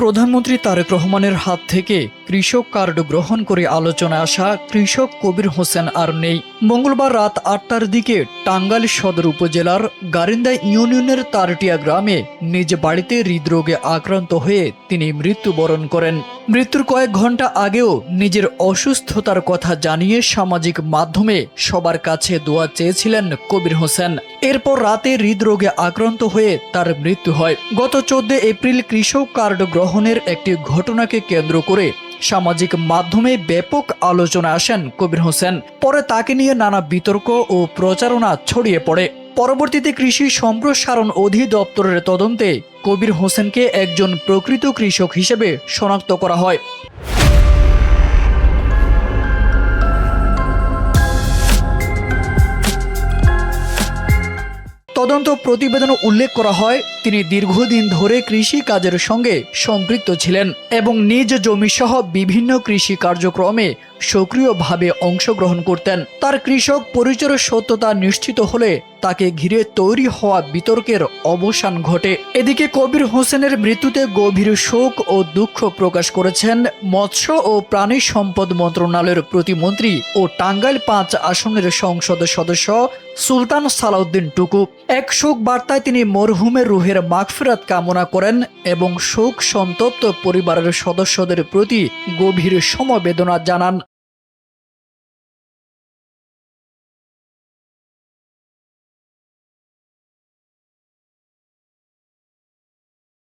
প্রধানমন্ত্রী তারেক রহমানের হাত থেকে কৃষক কার্ড গ্রহণ করে আলোচনায় আসা কৃষক কবির হোসেন আর নেই। মঙ্গলবার রাত ৮টার দিকে টাঙ্গাইল সদর উপজেলার গারিন্দা ইউনিয়নের তারটিয়া গ্রামে নিজ বাড়িতে হৃদরোগে আক্রান্ত হয়ে তিনি মৃত্যুবরণ করেন। মৃত্যুর কয়েক ঘন্টা আগেও নিজের অসুস্থতার কথা জানিয়ে সামাজিক মাধ্যমে সবার কাছে দোয়া চেয়েছিলেন কবির হোসেন। এরপর রাতে হৃদরোগে আক্রান্ত হয়ে তার মৃত্যু হয়। গত ১৪ এপ্রিল কৃষক কার্ড গ্রহণের একটি ঘটনাকে কেন্দ্র করে সামাজিক মাধ্যমে ব্যাপক আলোচনা আসেন কবির হোসেন। পরে তাকে নিয়ে নানা বিতর্ক ও প্রচারণা ছড়িয়ে পড়ে। পরবর্তীতে কৃষি সম্প্রসারণ অধিদপ্তরের তদন্তে কবির হোসেনকে একজন প্রকৃত কৃষক হিসেবে শনাক্ত করা হয়। তদন্ত প্রতিবেদনে উল্লেখ করা হয়, তিনি দীর্ঘদিন ধরে কৃষি কাজের সঙ্গে সম্পৃক্ত ছিলেন এবং নিজ জমিসহ বিভিন্ন কৃষি কার্যক্রমে সক্রিয়ভাবে অংশগ্রহণ করতেন। তার কৃষক পরিচয়ের সত্যতা নিশ্চিত হলে তাকে ঘিরে তৈরি হওয়া বিতর্কের অবসান ঘটে। এদিকে কবির হোসেনের মৃত্যুতে গভীর শোক ও দুঃখ প্রকাশ করেছেন মৎস্য ও প্রাণী সম্পদ মন্ত্রণালয়ের প্রতিমন্ত্রী ও টাঙ্গাইল ৫ আসনের সংসদ সদস্য সুলতান সালাউদ্দিন টুকু। এক শোক বার্তায় তিনি মরহুমের রুহের মাগফিরাত কামনা করেন এবং শোক সন্তপ্ত পরিবারের সদস্যদের প্রতি গভীর সমবেদনা জানান।